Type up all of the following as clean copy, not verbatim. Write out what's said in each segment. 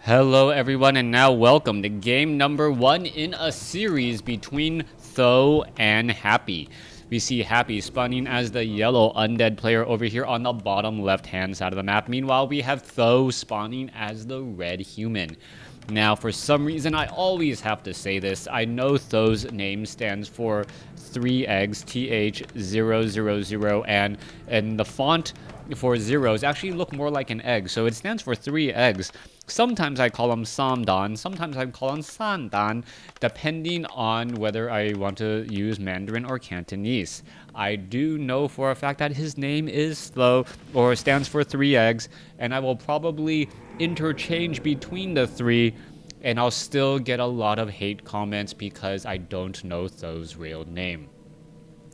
Hello everyone, and now welcome to game number 1 in a series between Tho and Happy. We see Happy spawning as the yellow undead player over here on the bottom left hand side of the map. Meanwhile, we have Tho spawning as the red human. Now, for some reason, I always have to say this. I know Tho's name stands for 3 eggs, TH000, and the font for zeros actually look more like an egg, so it stands for 3 eggs. Sometimes I call him Samdan, sometimes I call him Sandan, depending on whether I want to use Mandarin or Cantonese. I do know for a fact that his name is Tho, or stands for 3 eggs, and I will probably interchange between the 3, and I'll still get a lot of hate comments because I don't know Tho's real name.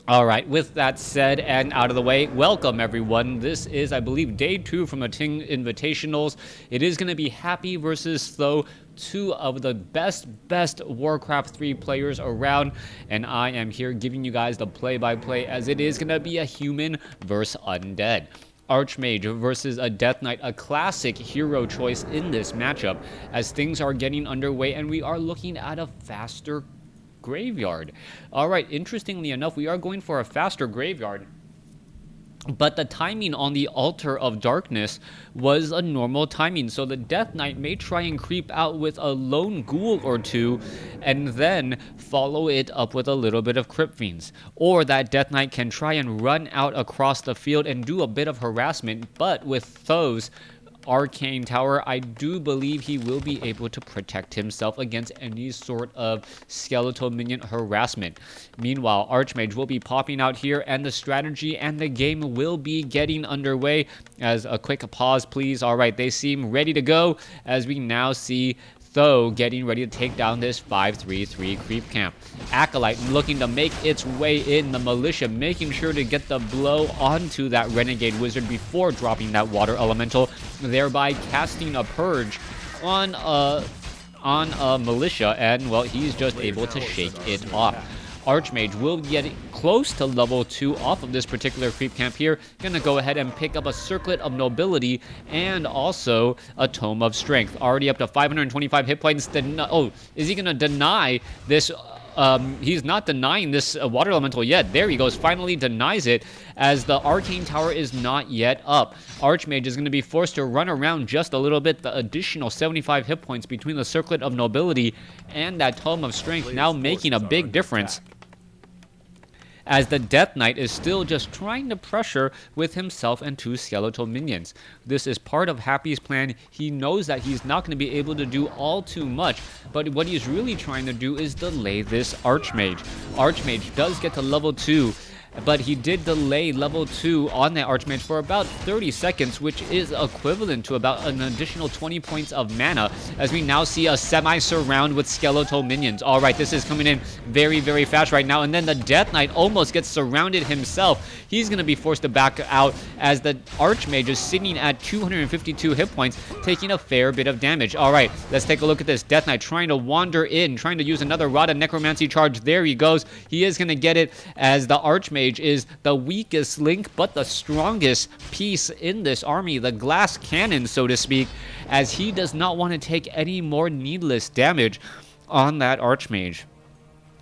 Alright, with that said and out of the way, welcome everyone. This is, I believe, day 2 from the Ting Invitationals. It is going to be Happy versus Tho, 2 of the best WarCraft 3 players around, and I am here giving you guys the play-by-play as it is going to be a human versus undead. Archmage versus a Death Knight, a classic hero choice in this matchup as things are getting underway and we are looking at a faster graveyard. Alright, interestingly enough, we are going for a faster graveyard, but the timing on the Altar of Darkness was a normal timing, so the Death Knight may try and creep out with a lone ghoul or 2 and then follow it up with a little bit of Crypt Fiends. Or that Death Knight can try and run out across the field and do a bit of harassment, but with Tho's Arcane Tower, I do believe he will be able to protect himself against any sort of skeletal minion harassment. Meanwhile, Archmage will be popping out here, and the strategy and the game will be getting underway. As a quick pause, please. Alright, they seem ready to go as we now see Tho getting ready to take down this 5-3-3 creep camp. Acolyte looking to make its way in. The Militia making sure to get the blow onto that Renegade Wizard before dropping that Water Elemental, thereby casting a Purge on a Militia, and, well, he's just able to shake it off. Archmage will get close to level 2 off of this particular creep camp here. Gonna go ahead and pick up a Circlet of Nobility and also a Tome of Strength. Already up to 525 hit points. Oh, is he gonna deny this? He's not denying this Water Elemental yet. There he goes, finally denies it as the Arcane Tower is not yet up. Archmage is going to be forced to run around just a little bit. The additional 75 hit points between the Circlet of Nobility and that Tome of Strength now making a big difference, as the Death Knight is still just trying to pressure with himself and 2 skeletal minions. This is part of Happy's plan. He knows that he's not going to be able to do all too much, but what he's really trying to do is delay this Archmage. Archmage does get to level 2, but he did delay level 2 on that Archmage for about 30 seconds, which is equivalent to about an additional 20 points of mana, as we now see a semi-surround with skeletal minions. Alright, this is coming in very fast right now, and then the Death Knight almost gets surrounded himself. He's going to be forced to back out as the Archmage is sitting at 252 hit points, taking a fair bit of damage. Alright, let's take a look at this. Death Knight trying to wander in, trying to use another Rod of Necromancy charge. There he goes. He is going to get it, as the Archmage is the weakest link but the strongest piece in this army, the glass cannon, so to speak, as he does not want to take any more needless damage on that Archmage.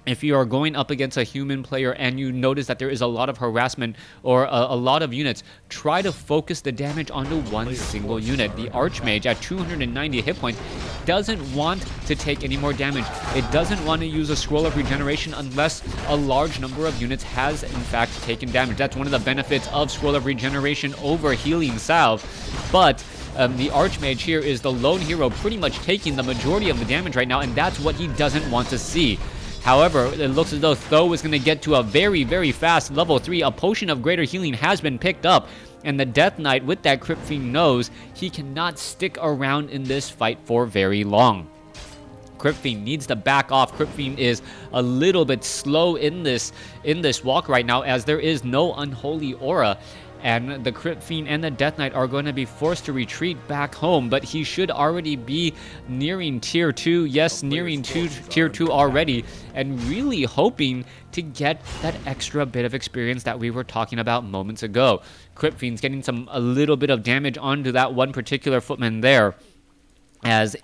If you are going up against a human player and you notice that there is a lot of harassment or a lot of units, try to focus the damage onto one single unit. The Archmage at 290 hit points doesn't want to take any more damage. It doesn't want to use a Scroll of Regeneration unless a large number of units has in fact taken damage. That's one of the benefits of Scroll of Regeneration over Healing Salve. But the Archmage here is the lone hero pretty much taking the majority of the damage right now, and that's what he doesn't want to see. However, it looks as though Tho is going to get to a very fast level 3. A Potion of Greater Healing has been picked up, and the Death Knight with that Crypt Fiend knows he cannot stick around in this fight for very long. Crypt Fiend needs to back off. Crypt Fiend is a little bit slow in this walk right now, as there is no Unholy Aura, and the Crypt Fiend and the Death Knight are going to be forced to retreat back home, but he should already be nearing tier 2. Yes, nearing tier 2 already, and really hoping to get that extra bit of experience that we were talking about moments ago. Crypt Fiend's getting a little bit of damage onto that one particular footman there, as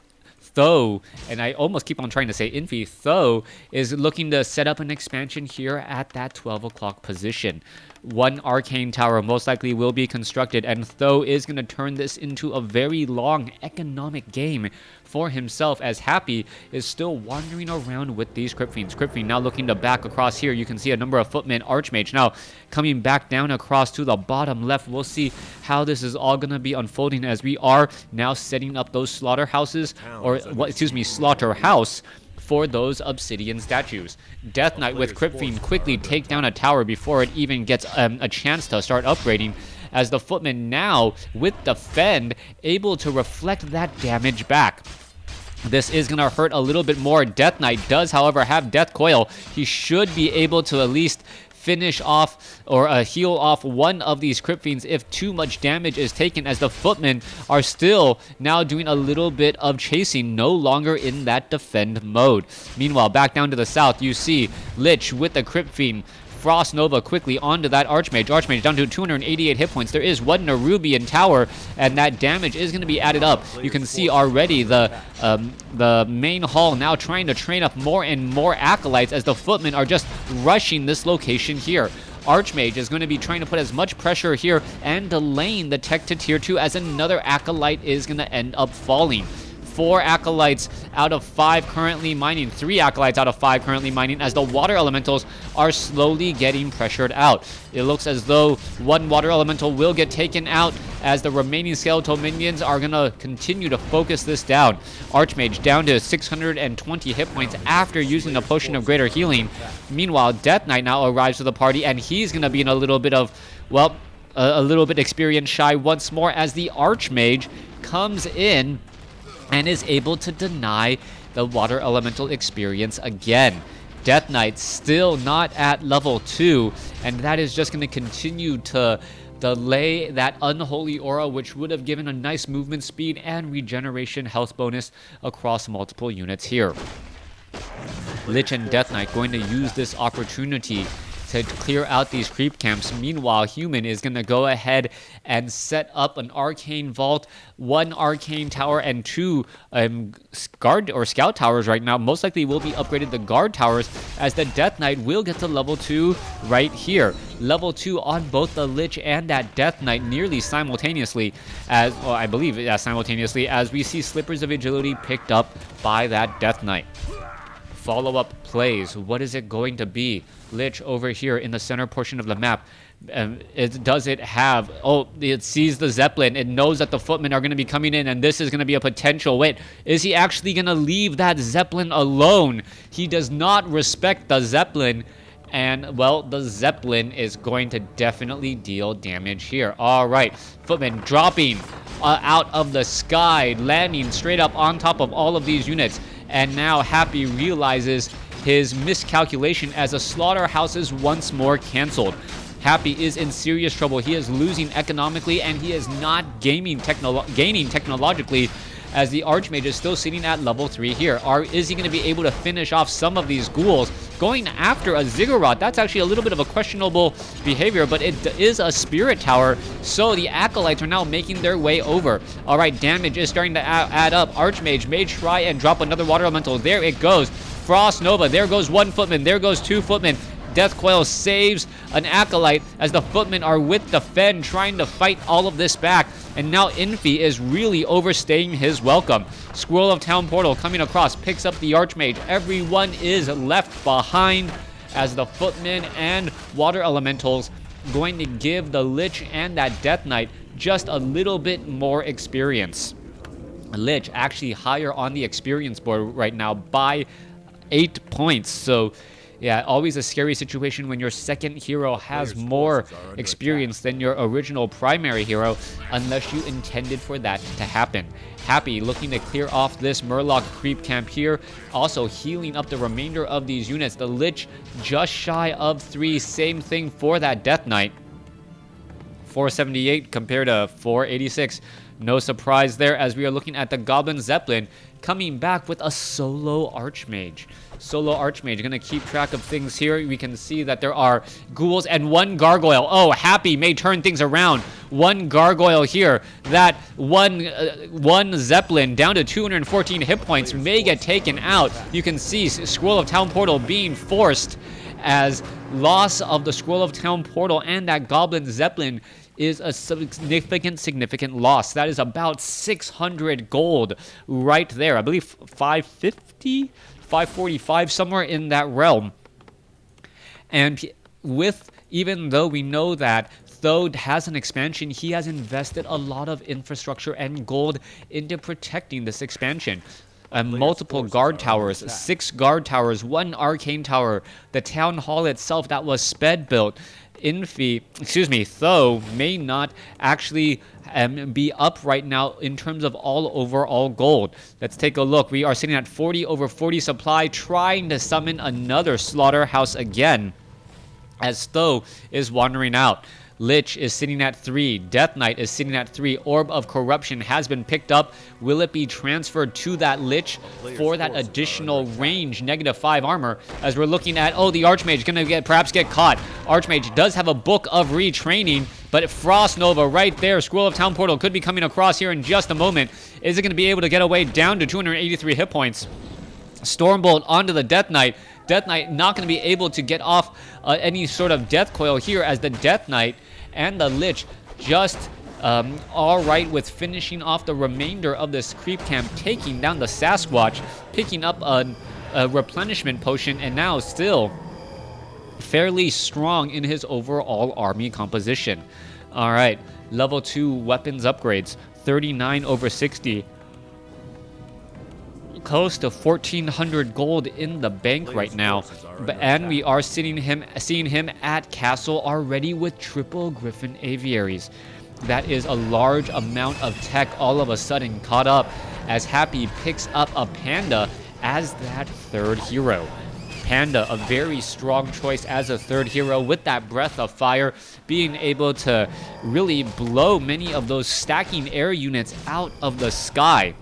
Tho, and I almost keep on trying to say Infi, Tho is looking to set up an expansion here at that 12 o'clock position. One arcane tower most likely will be constructed, and Tho is going to turn this into a very long economic game for himself, as Happy is still wandering around with these Crypt Fiends. Crypt Fiend now looking to back across here. You can see a number of footmen, Archmage now coming back down across to the bottom left. We'll see how this is all going to be unfolding as we are now setting up those slaughterhouses, or what? Excuse me, slaughterhouse for those obsidian statues. Death Knight with Crypt Fiend quickly take down a tower before it even gets a chance to start upgrading, as the footman now with Defend able to reflect that damage back. This is going to hurt a little bit more. Death Knight does, however, have Death Coil. He should be able to at least finish off or heal off one of these Crypt Fiends if too much damage is taken, as the footmen are still now doing a little bit of chasing, no longer in that defend mode. Meanwhile, back down to the south, you see Lich with the Crypt Fiend. Frost Nova quickly onto that Archmage. Archmage down to 288 hit points. There is one Nerubian tower, and that damage is going to be added up. You can see already the main hall now trying to train up more and more acolytes, as the footmen are just rushing this location here. Archmage is going to be trying to put as much pressure here and delaying the tech to tier 2, as another acolyte is going to end up falling. 4 acolytes out of 5 currently mining, 3 acolytes out of 5 currently mining, as the water elementals are slowly getting pressured out. It looks as though one water elemental will get taken out, as the remaining skeletal minions are going to continue to focus this down. Archmage down to 620 hit points after using the Potion of Greater Healing. Meanwhile, Death Knight now arrives to the party, and he's going to be in a little bit of, well, a little bit experience shy once more, as the Archmage comes in and is able to deny the water elemental experience again. Death Knight still not at level 2, and that is just going to continue to delay that unholy aura, which would have given a nice movement speed and regeneration health bonus across multiple units here. Lich and Death Knight going to use this opportunity to clear out these creep camps. Meanwhile, Human is going to go ahead and set up an arcane vault, 1 arcane tower, and 2 guard or scout towers right now. Most likely will be upgraded to guard towers, as the Death Knight will get to level 2 right here. Level 2 on both the Lich and that Death Knight nearly simultaneously, as, well, I believe simultaneously, as we see Slippers of Agility picked up by that Death Knight. Follow-up plays. What is it going to be? Lich over here in the center portion of the map. Does it have... Oh, it sees the Zeppelin. It knows that the footmen are going to be coming in, and this is going to be a potential... Wait, is he actually going to leave that Zeppelin alone? He does not respect the Zeppelin. And, well, the Zeppelin is going to definitely deal damage here. All right, footmen dropping out of the sky, landing straight up on top of all of these units. And now Happy realizes his miscalculation, as the slaughterhouse is once more canceled. Happy is in serious trouble. He is losing economically, and he is not gaining technologically, as the Archmage is still sitting at level 3 here. Is he going to be able to finish off some of these ghouls? Going after a Ziggurat, that's actually a little bit of a questionable behavior, but it is a spirit tower, so the acolytes are now making their way over. All right, damage is starting to add up. Archmage may try and drop another water elemental. There it goes. Frost Nova. There goes 1 footman. There goes 2 footmen. Death Coil saves an acolyte, as the footmen are with Defend trying to fight all of this back. And now Infi is really overstaying his welcome. Squirrel of Town Portal coming across, picks up the Archmage. Everyone is left behind, as the footmen and water elementals going to give the Lich and that Death Knight just a little bit more experience. Lich actually higher on the experience board right now by 8 points. So yeah, always a scary situation when your second hero has more experience than your original primary hero, unless you intended for that to happen. Happy looking to clear off this Murloc creep camp here, also healing up the remainder of these units. The Lich just shy of 3, same thing for that Death Knight. 478 compared to 486. No surprise there, as we are looking at the Goblin Zeppelin coming back with a solo Archmage. Solo Archmage, gonna keep track of things here. We can see that there are ghouls and one gargoyle. Oh, Happy may turn things around. One gargoyle here. That one Zeppelin down to 214 hit points may get taken out. You can see Scroll of Town Portal being forced, as loss of the Scroll of Town Portal and that Goblin Zeppelin is a significant loss. That is about 600 gold right there. I believe 550, 545, somewhere in that realm. And even though we know that th000 has an expansion, he has invested a lot of infrastructure and gold into protecting this expansion. Multiple guard towers, 6 guard towers, 1 arcane tower, the town hall itself that was sped built. th000 may not actually be up right now in terms of overall gold. Let's take a look. We are sitting at 40 over 40 supply, trying to summon another slaughterhouse again, as th000 is wandering out. Lich is sitting at 3. Death Knight is sitting at 3. Orb of Corruption has been picked up. Will it be transferred to that Lich for that additional range, -5 armor? As we're looking at, oh, the Archmage going to perhaps get caught. Archmage does have a Book of Retraining, but Frost Nova right there. Scroll of Town Portal could be coming across here in just a moment. Is it going to be able to get away down to 283 hit points? Stormbolt onto the Death Knight. Death Knight not going to be able to get off any sort of death coil here, as the Death Knight and the Lich just all right with finishing off the remainder of this creep camp, taking down the Sasquatch, picking up a replenishment potion, and now still fairly strong in his overall army composition. All right, level 2 weapons upgrades, 39 over 60. Close to 1,400 gold in the bank right now, and we are seeing him at castle already with triple Griffin Aviaries. That is a large amount of tech all of a sudden caught up, as Happy picks up a Panda as that 3rd hero. Panda, a very strong choice as a 3rd hero, with that Breath of Fire, being able to really blow many of those stacking air units out of the sky.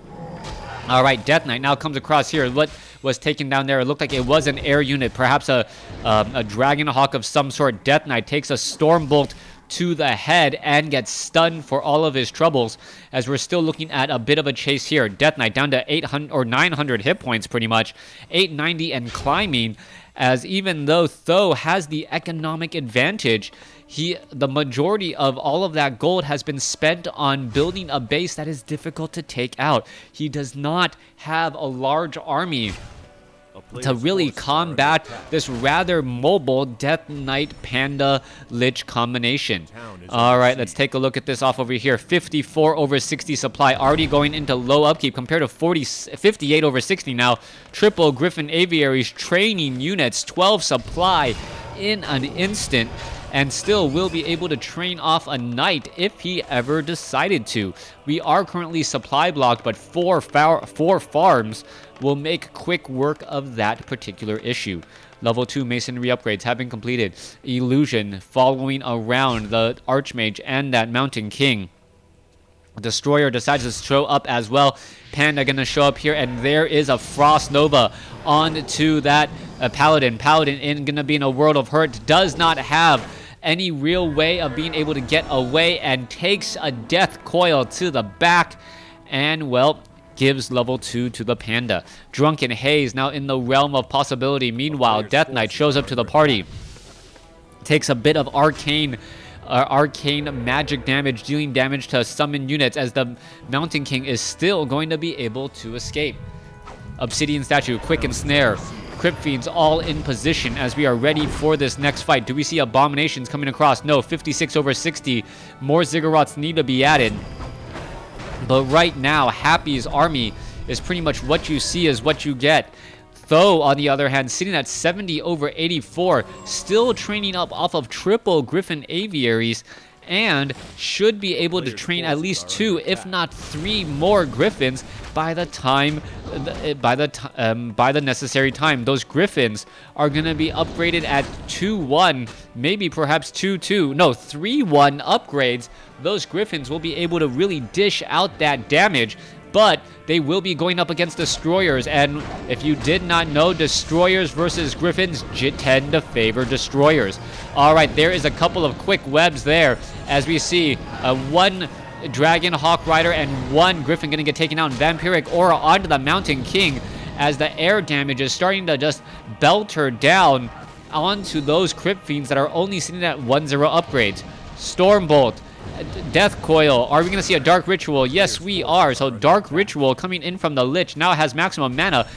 All right, Death Knight now comes across here. What was taken down there? It looked like it was an air unit, perhaps a Dragonhawk of some sort. Death Knight takes a Stormbolt to the head and gets stunned for all of his troubles, as we're still looking at a bit of a chase here. Death Knight down to 800 or 900 hit points, pretty much 890 and climbing, as even though th000 has the economic advantage, the majority of all of that gold has been spent on building a base that is difficult to take out. He does not have a large army to really combat this rather mobile Death Knight Panda Lich combination. All right, let's take a look at this off over here. 54 over 60 supply, already going into low upkeep compared to 58 over 60 now. Triple Griffin Aviaries training units, 12 supply in an instant, and still will be able to train off a knight if he ever decided to. We are currently supply blocked, but four farms will make quick work of that particular issue. Level 2 masonry upgrades have been completed. Illusion following around the Archmage and that Mountain King. Destroyer decides to show up as well. Panda gonna show up here, and there is a Frost Nova onto that Paladin. Paladin gonna be in a world of hurt. Does not have any real way of being able to get away, and takes a death coil to the back, and well, gives level 2 to the Panda. Drunken Haze now in the realm of possibility. Meanwhile, Death Knight shows up to the party, takes a bit of arcane magic damage, dealing damage to summon units, as the Mountain King is still going to be able to escape. Obsidian Statue, Quick and Snare. Crypt Fiends all in position as we are ready for this next fight. Do we see Abominations coming across? No, 56 over 60. More Ziggurats need to be added. But right now, Happy's army is pretty much what you see is what you get. th000, on the other hand, sitting at 70 over 84, still training up off of triple Griffin Aviaries, and should be able to train at least 2, if not 3 more Griffins by the time, by the necessary time. Those Griffins are gonna be upgraded at 2-1, maybe perhaps 2-2, no, 3-1 upgrades. Those Griffins will be able to really dish out that damage, but they will be going up against Destroyers, and if you did not know, Destroyers versus Griffins tend to favor Destroyers. Alright, there is a couple of quick webs there, as we see 1 Dragon Hawk Rider and 1 Griffin gonna get taken out, and Vampiric Aura onto the Mountain King, as the air damage is starting to just belt her down onto those Crypt Fiends that are only sitting at 1-0 upgrades. Stormbolt, Death Coil. Are we going to see a Dark Ritual? Yes, we are. So Dark Ritual coming in from the Lich now has maximum mana.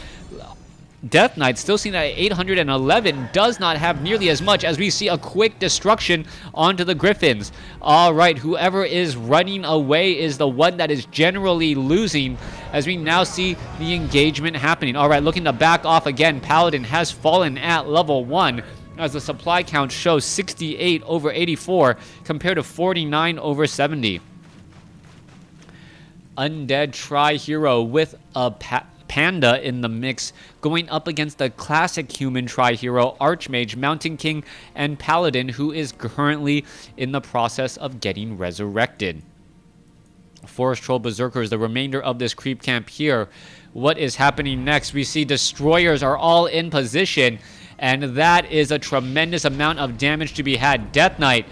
Death Knight still seen at 811, does not have nearly as much, as we see a quick destruction onto the Griffins. Alright, whoever is running away is the one that is generally losing, as we now see the engagement happening. Alright, looking to back off again. Paladin has fallen at level 1, as the supply count shows 68 over 84 compared to 49 over 70. Undead Tri-Hero with a Panda in the mix, going up against the classic human Tri-Hero, Archmage, Mountain King, and Paladin, who is currently in the process of getting resurrected. Forest Troll Berserkers, the remainder of this creep camp here. What is happening next? We see Destroyers are all in position, and that is a tremendous amount of damage to be had. Death Knight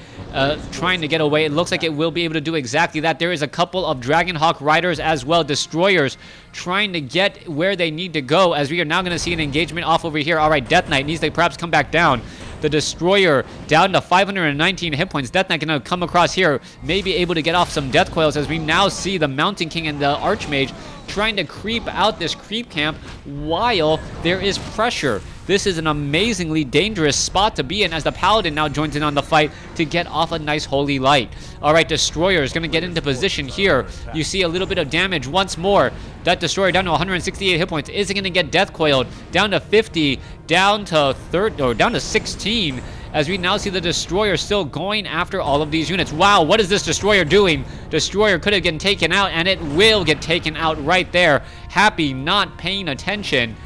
trying to get away. It looks like it will be able to do exactly that. There is a couple of Dragonhawk Riders as well. Destroyers trying to get where they need to go, as we are now going to see an engagement off over here. All right, Death Knight needs to perhaps come back down. The Destroyer down to 519 hit points. Death Knight going to come across here, may be able to get off some Death Coils, as we now see the Mountain King and the Archmage trying to creep out this creep camp while there is pressure. This is an amazingly dangerous spot to be in, as the Paladin now joins in on the fight to get off a nice Holy Light. Alright, Destroyer is going to get into position here. You see a little bit of damage once more. That Destroyer down to 168 hit points. Is it going to get Death Coiled? Down to 50, down to 16, as we now see the Destroyer still going after all of these units. Wow, what is this Destroyer doing? Destroyer could have gotten taken out, and it will get taken out right there. Happy not paying attention,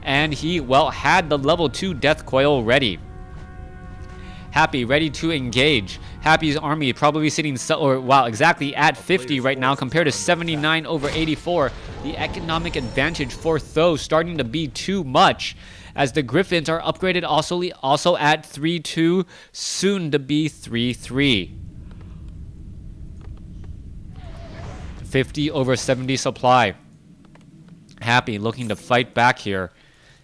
and he, well, had the level 2 Death Coil ready. Happy ready to engage. Happy's army probably sitting exactly at 50 right now compared to 79 over 84. The economic advantage for Tho starting to be too much, as the Griffins are upgraded also at 3-2, soon to be 3-3. 50 over 70 supply. Happy looking to fight back here,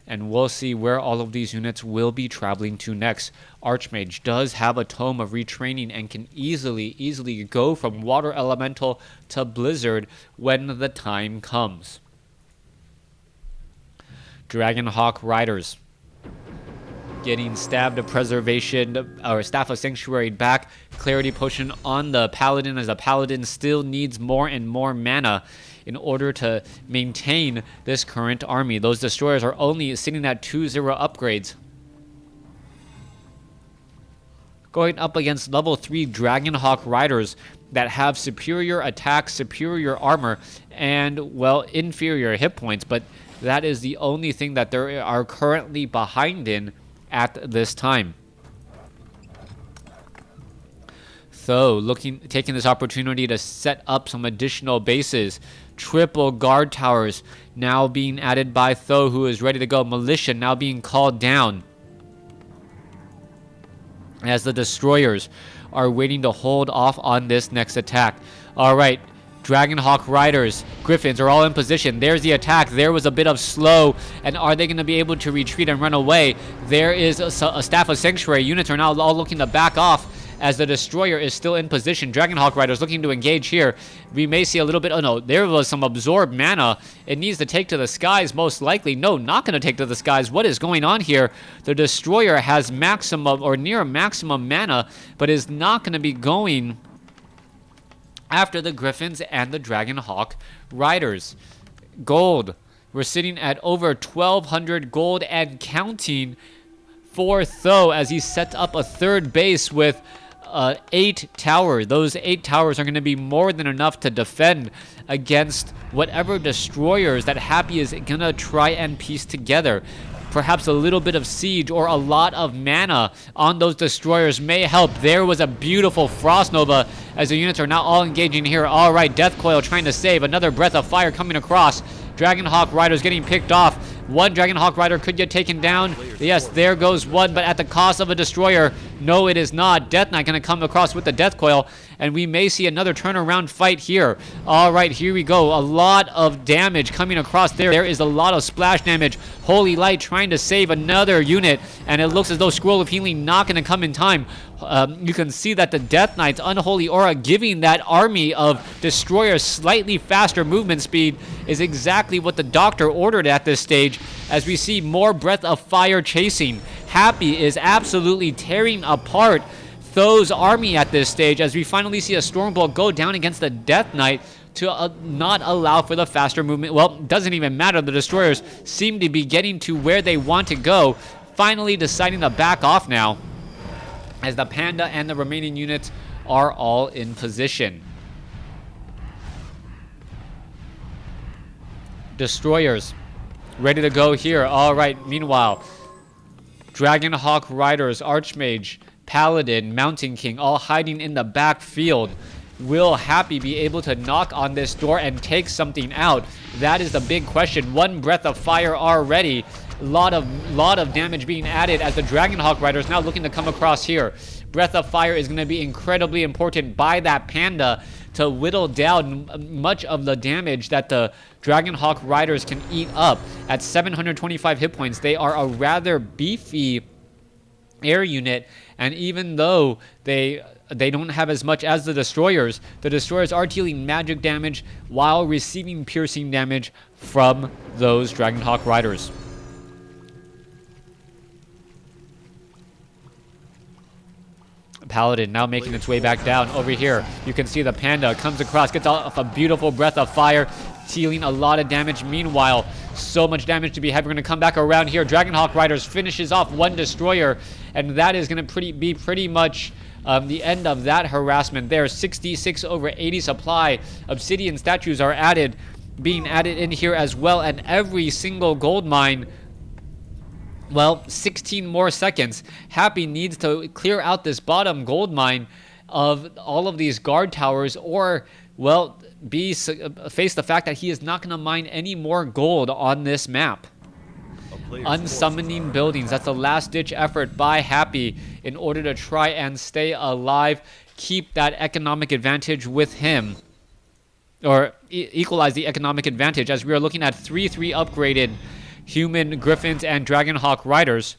and we'll see where all of these units will be traveling to next. Archmage does have a Tome of Retraining and can easily go from Water Elemental to Blizzard when the time comes. Dragonhawk Riders getting stabbed of Preservation, or Staff of Sanctuary back. Clarity Potion on the Paladin, as the Paladin still needs more and more mana in order to maintain this current army. Those Destroyers are only sitting at 2-0 upgrades. Going up against level 3 Dragonhawk Riders that have superior attack, superior armor, and, well, inferior hit points, but that is the only thing that they are currently behind in at this time. So, taking this opportunity to set up some additional bases. Triple guard towers now being added by Tho, who is ready to go. Militia now being called down, as the Destroyers are waiting to hold off on this next attack. Alright, Dragonhawk Riders, Griffins are all in position. There's the attack. There was a bit of slow, and are they going to be able to retreat and run away? There is a Staff of Sanctuary. Units are now all looking to back off, as the Destroyer is still in position. Dragonhawk Riders looking to engage here. We may see a little bit... Oh, no. There was some absorbed mana. It needs to take to the skies, most likely. No, not going to take to the skies. What is going on here? The Destroyer has maximum or near maximum mana, but is not going to be going after the Griffins and the Dragonhawk Riders. Gold. We're sitting at over 1,200 gold and counting for Tho, as he sets up a third base with 8 towers. Those 8 towers are going to be more than enough to defend against whatever destroyers that Happy is going to try and piece together. Perhaps a little bit of siege or a lot of mana on those destroyers may help. There was a beautiful Frost Nova as the units are now all engaging here. All right, Death Coil trying to save. Another Breath of Fire coming across. Dragonhawk Riders getting picked off. One Dragonhawk Rider could get taken down. Yes, there goes one, but at the cost of a destroyer. No, it is not. Death Knight going to come across with the Death Coil, and we may see another turnaround fight here. All right, here we go. A lot of damage coming across there. There is a lot of splash damage. Holy Light trying to save another unit, and it looks as though Scroll of Healing not going to come in time. You can see that the Death Knight's Unholy Aura giving that army of destroyers slightly faster movement speed is exactly what the Doctor ordered at this stage, as we see more Breath of Fire chasing. Happy is absolutely tearing apart Tho's army at this stage, as we finally see a Stormbolt go down against the Death Knight to not allow for the faster movement. Well, it doesn't even matter. The destroyers seem to be getting to where they want to go, finally deciding to back off now, as the Panda and the remaining units are all in position. Destroyers ready to go here. All right, meanwhile, Dragonhawk Riders, Archmage, Paladin, Mountain King, all hiding in the backfield. Will Happy be able to knock on this door and take something out? That is the big question. One Breath of Fire already. Lot of damage being added as the Dragonhawk Riders now looking to come across here. Breath of Fire is going to be incredibly important by that Panda to whittle down much of the damage that the Dragonhawk Riders can eat up. At 725 hit points, they are a rather beefy air unit, and even though they don't have as much as the destroyers are dealing magic damage while receiving piercing damage from those Dragonhawk Riders. Paladin now making its way back down over here. You can see the Panda comes across, gets off a beautiful Breath of Fire, dealing a lot of damage. Meanwhile, so much damage to be had. We're going to come back around here. Dragonhawk Riders finishes off one destroyer, and that is going to be pretty much the end of that harassment there. 66 over 80 supply. Obsidian statues are being added in here as well, and every single gold mine. Well, 16 more seconds. Happy needs to clear out this bottom gold mine of all of these guard towers, or, well, face the fact that he is not going to mine any more gold on this map. Unsummoning buildings. That's a last-ditch effort by Happy in order to try and stay alive, keep that economic advantage with him, or equalize the economic advantage, as we are looking at 3-3 upgraded Human Griffins and Dragonhawk Riders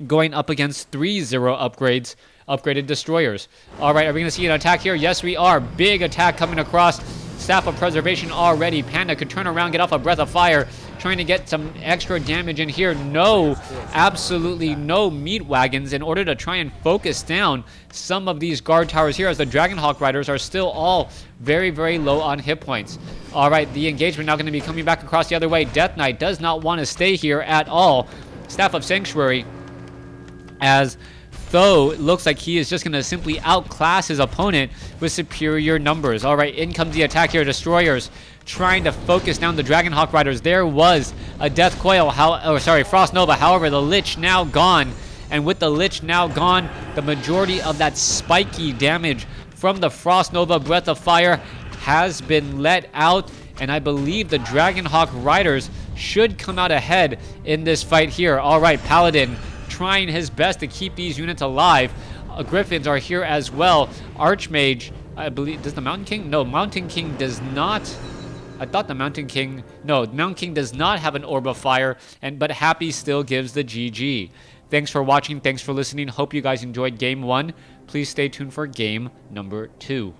going up against 3-0 upgraded destroyers. All right, are we going to see an attack here? Yes, we are. Big attack coming across. Staff of Preservation already. Panda could turn around, get off a Breath of Fire, trying to get some extra damage in here. No, absolutely no meat wagons in order to try and focus down some of these guard towers here, as the Dragonhawk Riders are still all very, very low on hit points. All right, the engagement now going to be coming back across the other way. Death Knight does not want to stay here at all. Staff of Sanctuary, as though it looks like he is just going to simply outclass his opponent with superior numbers. All right, in comes the attack here. Destroyers trying to focus down the Dragonhawk Riders. There was a Death Coil, Frost Nova. However, the Lich now gone. And with the Lich now gone, the majority of that spiky damage from the Frost Nova Breath of Fire has been let out. And I believe the Dragonhawk Riders should come out ahead in this fight here. All right, Paladin trying his best to keep these units alive. Griffins are here as well. Archmage, I believe, does the Mountain King? No, Mountain King does not. I thought the Mountain King, no, Mountain King does not have an Orb of Fire, but Happy still gives the GG. Thanks for watching. Thanks for listening. Hope you guys enjoyed Game 1. Please stay tuned for Game number 2.